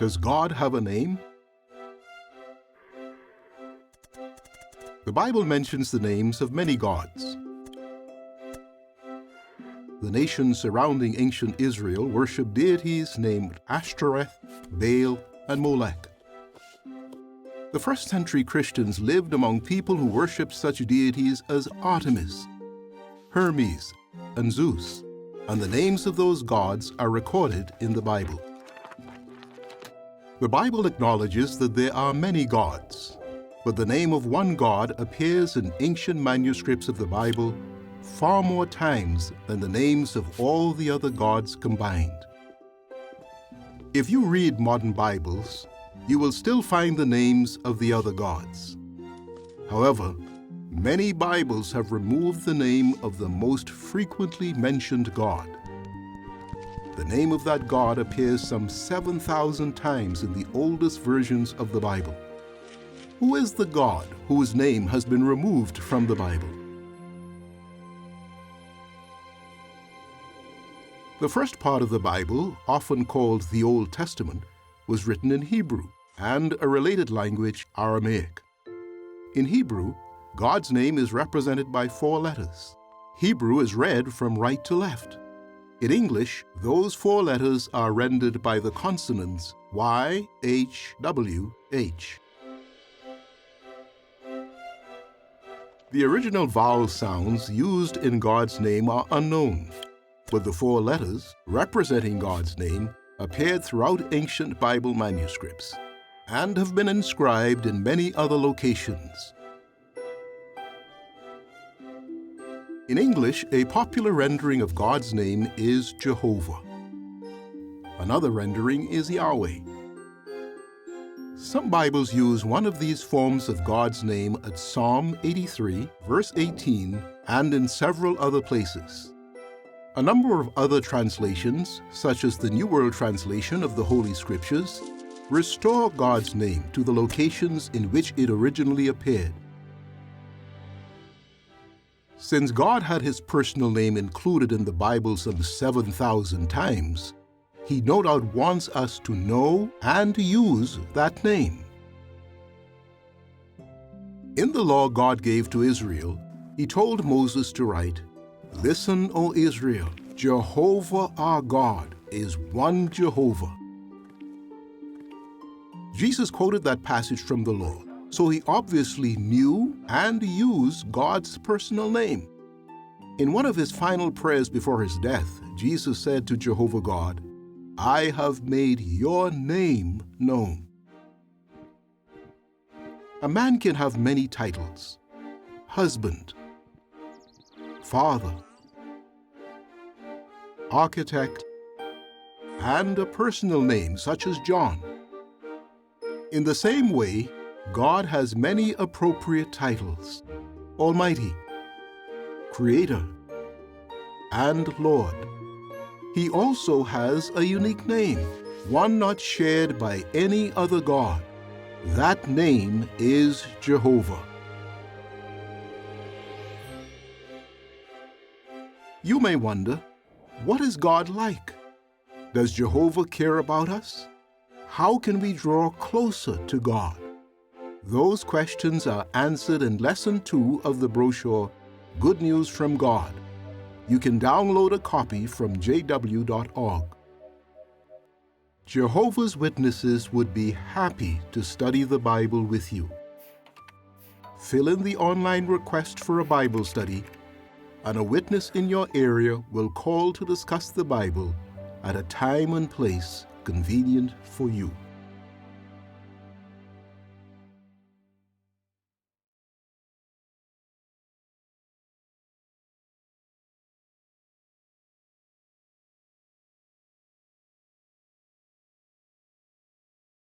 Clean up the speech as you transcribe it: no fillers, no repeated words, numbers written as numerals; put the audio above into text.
Does God have a name? The Bible mentions the names of many gods. The nations surrounding ancient Israel worshiped deities named Ashtoreth, Baal, and Molech. The first-century Christians lived among people who worshipped such deities as Artemis, Hermes, and Zeus, and the names of those gods are recorded in the Bible. The Bible acknowledges that there are many gods, but the name of one God appears in ancient manuscripts of the Bible far more times than the names of all the other gods combined. If you read modern Bibles, you will still find the names of the other gods. However, many Bibles have removed the name of the most frequently mentioned God. The name of that God appears some 7,000 times in the oldest versions of the Bible. Who is the God whose name has been removed from the Bible? The first part of the Bible, often called the Old Testament, was written in Hebrew and a related language, Aramaic. In Hebrew, God's name is represented by 4 letters. Hebrew is read from right to left. In English, those 4 letters are rendered by the consonants Y, H, W, H. The original vowel sounds used in God's name are unknown, but the 4 letters representing God's name appeared throughout ancient Bible manuscripts and have been inscribed in many other locations. In English, a popular rendering of God's name is Jehovah. Another rendering is Yahweh. Some Bibles use one of these forms of God's name at Psalm 83, verse 18, and in several other places. A number of other translations, such as the New World Translation of the Holy Scriptures, restore God's name to the locations in which it originally appeared. Since God had his personal name included in the Bible some 7,000 times, he no doubt wants us to know and use that name. In the law God gave to Israel, he told Moses to write, "Listen, O Israel, Jehovah our God is one Jehovah." Jesus quoted that passage from the law, so he obviously knew and used God's personal name. In one of his final prayers before his death, Jesus said to Jehovah God, "I have made your name known." A man can have many titles: husband, father, architect, and a personal name such as John. In the same way, God has many appropriate titles: Almighty, Creator, and Lord. He also has a unique name, one not shared by any other God. That name is Jehovah. You may wonder, what is God like? Does Jehovah care about us? How can we draw closer to God? Those questions are answered in Lesson 2 of the brochure, Good News from God. You can download a copy from jw.org. Jehovah's Witnesses would be happy to study the Bible with you. Fill in the online request for a Bible study, and a witness in your area will call to discuss the Bible at a time and place convenient for you.